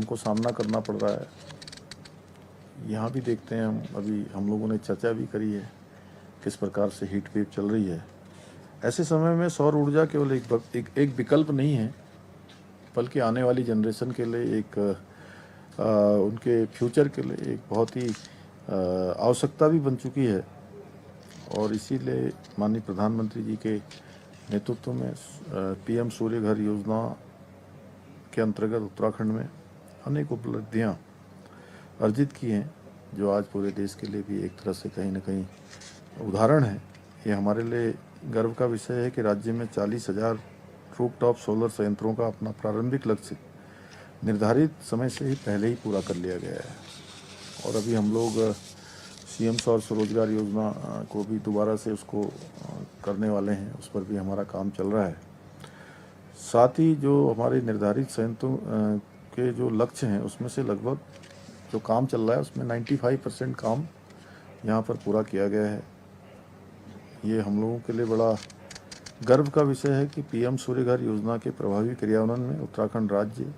हमको सामना करना पड़ रहा है। यहाँ भी देखते हैं अभी हम लोगों ने चर्चा भी करी है किस प्रकार से हीट वेव चल रही है। ऐसे समय में सौर ऊर्जा केवल एक विकल्प नहीं है, बल्कि आने वाली जनरेशन के लिए उनके फ्यूचर के लिए एक बहुत ही आवश्यकता भी बन चुकी है। और इसीलिए माननीय प्रधानमंत्री जी के नेतृत्व में पीएम सूर्य घर योजना के अंतर्गत उत्तराखंड में अनेक उपलब्धियां अर्जित की हैं, जो आज पूरे देश के लिए भी एक तरह से कहीं न कहीं उदाहरण है। ये हमारे लिए गर्व का विषय है कि राज्य में 40,000 रूफटॉप सोलर संयंत्रों का अपना प्रारंभिक लक्ष्य निर्धारित समय से ही पहले ही पूरा कर लिया गया है। और अभी हम लोग सीएम सौर स्वरोजगार योजना को भी दोबारा से उसको करने वाले हैं, उस पर भी हमारा काम चल रहा है। साथ ही जो हमारे निर्धारित संयंत्रों के जो लक्ष्य हैं उसमें से लगभग जो काम चल रहा है उसमें 95% काम यहाँ पर पूरा किया गया है। ये हम लोगों के लिए बड़ा गर्व का विषय है कि पीएम सूर्य घर योजना के प्रभावी क्रियान्वयन में उत्तराखंड राज्य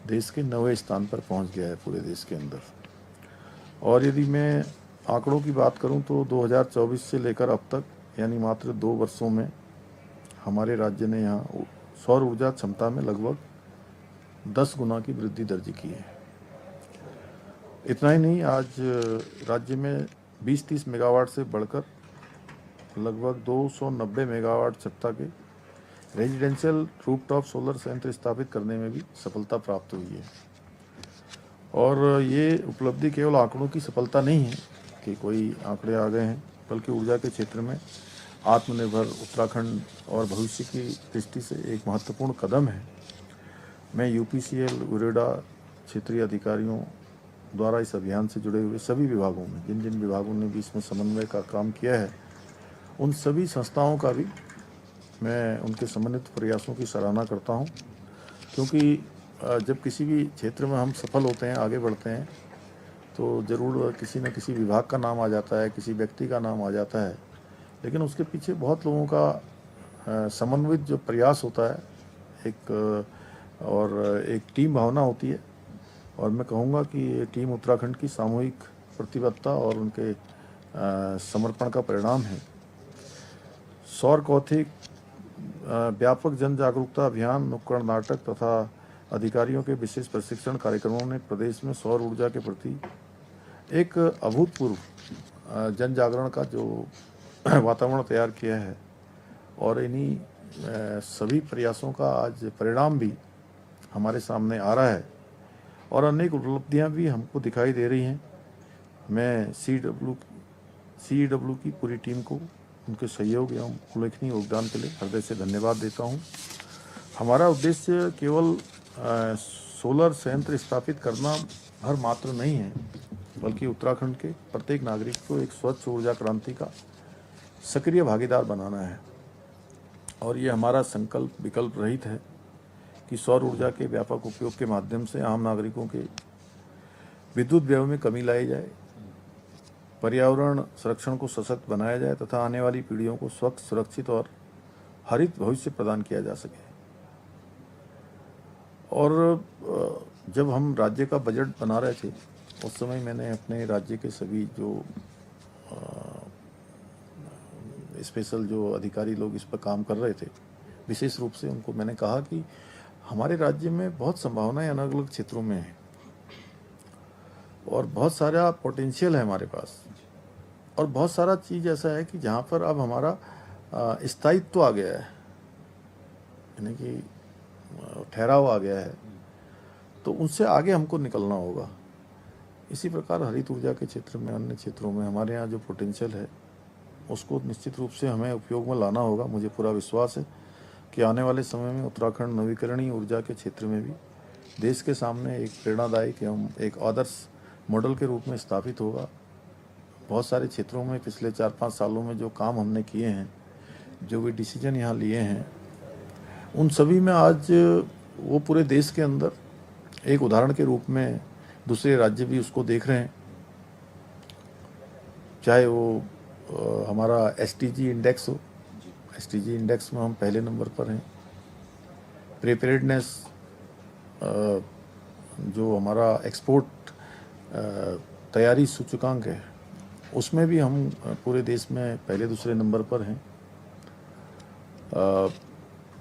देश के 9वें स्थान पर पहुँच गया है पूरे देश के अंदर। और यदि मैं आंकड़ों की बात करूं तो 2024 से लेकर अब तक यानी मात्र 2 वर्षों में हमारे राज्य ने यहाँ सौर ऊर्जा क्षमता में लगभग 10 गुना की वृद्धि दर्ज की है। इतना ही नहीं, आज राज्य में 20-30 मेगावाट से बढ़कर लगभग 290 मेगावाट क्षमता के रेजिडेंशियल रूफटॉप सोलर संयंत्र स्थापित करने में भी सफलता प्राप्त हुई है। और ये उपलब्धि केवल आंकड़ों की सफलता नहीं है कि कोई आंकड़े आ गए हैं, बल्कि ऊर्जा के क्षेत्र में आत्मनिर्भर उत्तराखंड और भविष्य की दृष्टि से एक महत्वपूर्ण कदम है। मैं यूपीसीएल उरेडा क्षेत्रीय अधिकारियों द्वारा इस अभियान से जुड़े हुए सभी विभागों में जिन जिन विभागों ने भी इसमें समन्वय का काम किया है, उन सभी संस्थाओं का भी मैं उनके समन्वित प्रयासों की सराहना करता हूँ। क्योंकि जब किसी भी क्षेत्र में हम सफल होते हैं, आगे बढ़ते हैं, तो ज़रूर किसी न किसी विभाग का नाम आ जाता है, किसी व्यक्ति का नाम आ जाता है, लेकिन उसके पीछे बहुत लोगों का समन्वित जो प्रयास होता है एक टीम भावना होती है। और मैं कहूँगा कि ये टीम उत्तराखंड की सामूहिक प्रतिबद्धता और उनके समर्पण का परिणाम है। सौर कौथिक व्यापक जन जागरूकता अभियान, नुक्कड़ नाटक तथा अधिकारियों के विशेष प्रशिक्षण कार्यक्रमों ने प्रदेश में सौर ऊर्जा के प्रति एक अभूतपूर्व जन जागरण का जो वातावरण तैयार किया है। और इन्हीं सभी प्रयासों का आज परिणाम भी हमारे सामने आ रहा है और अनेक उपलब्धियां भी हमको दिखाई दे रही हैं। मैं CEW की पूरी टीम को उनके सहयोग एवं उल्लेखनीय योगदान के लिए हृदय से धन्यवाद देता हूं। हमारा उद्देश्य केवल सोलर संयंत्र स्थापित करना भर मात्र नहीं है, बल्कि उत्तराखंड के प्रत्येक नागरिक को एक स्वच्छ ऊर्जा क्रांति का सक्रिय भागीदार बनाना है। और ये हमारा संकल्प विकल्प रहित है कि सौर ऊर्जा के व्यापक उपयोग के माध्यम से आम नागरिकों के विद्युत व्यय में कमी लाई जाए, पर्यावरण संरक्षण को सशक्त बनाया जाए तथा आने वाली पीढ़ियों को स्वच्छ, सुरक्षित और हरित भविष्य प्रदान किया जा सके। और जब हम राज्य का बजट बना रहे थे उस समय मैंने अपने राज्य के सभी जो स्पेशल जो अधिकारी लोग इस पर काम कर रहे थे, विशेष रूप से उनको मैंने कहा कि हमारे राज्य में बहुत संभावनाएं अलग अलग क्षेत्रों में हैं और बहुत सारा पोटेंशियल है हमारे पास, और बहुत सारा चीज़ ऐसा है कि जहाँ पर अब हमारा स्थायित्व आ गया है, यानी कि ठहराव आ गया है, तो उनसे आगे हमको निकलना होगा। इसी प्रकार हरित ऊर्जा के क्षेत्र में, अन्य क्षेत्रों में हमारे यहाँ जो पोटेंशियल है उसको निश्चित रूप से हमें उपयोग में लाना होगा। मुझे पूरा विश्वास है कि आने वाले समय में उत्तराखंड नवीकरणीय ऊर्जा के क्षेत्र में भी देश के सामने एक प्रेरणादायक एवं एक आदर्श मॉडल के रूप में स्थापित होगा। बहुत सारे क्षेत्रों में पिछले 4-5 सालों में जो काम हमने किए हैं, जो भी डिसीजन यहाँ लिए हैं, उन सभी में आज वो पूरे देश के अंदर एक उदाहरण के रूप में दूसरे राज्य भी उसको देख रहे हैं। चाहे वो हमारा SDG इंडेक्स हो, SDG इंडेक्स में हम पहले नंबर पर हैं। प्रिपेयर्डनेस जो हमारा एक्सपोर्ट तैयारी सूचकांक है उसमें भी हम पूरे देश में पहले दूसरे नंबर पर हैं।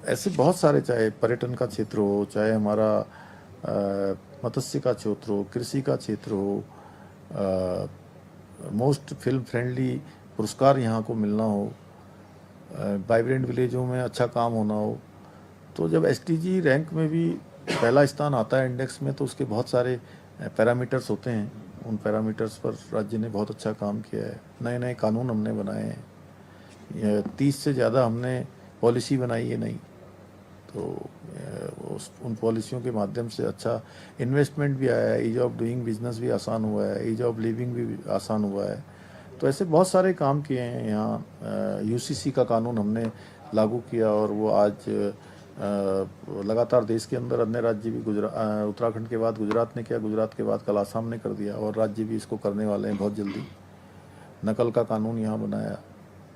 ऐसे बहुत सारे, चाहे पर्यटन का क्षेत्र हो, चाहे हमारा मत्स्य का क्षेत्र हो, कृषि का क्षेत्र हो, मोस्ट फिल्म फ्रेंडली पुरस्कार यहाँ को मिलना हो, वाइब्रेंट विलेजों में अच्छा काम होना हो, तो जब एसटीजी रैंक में भी पहला स्थान आता है इंडेक्स में, तो उसके बहुत सारे पैरामीटर्स होते हैं। उन पैरामीटर्स पर राज्य ने बहुत अच्छा काम किया है। नए नए कानून हमने बनाए हैं, 30 से ज़्यादा हमने पॉलिसी बनाई है नई, तो उन पॉलिसियों के माध्यम से अच्छा इन्वेस्टमेंट भी आया है, ईज ऑफ डूइंग बिजनेस भी आसान हुआ है, ईज ऑफ लिविंग भी आसान हुआ है। तो ऐसे बहुत सारे काम किए हैं यहाँ। यूसीसी का कानून हमने लागू किया और वो आज लगातार देश के अंदर अन्य राज्य भी, उत्तराखंड के बाद गुजरात ने किया, गुजरात के बाद कल आसाम ने कर दिया और राज्य भी इसको करने वाले हैं बहुत जल्दी। नकल का कानून यहाँ बनाया।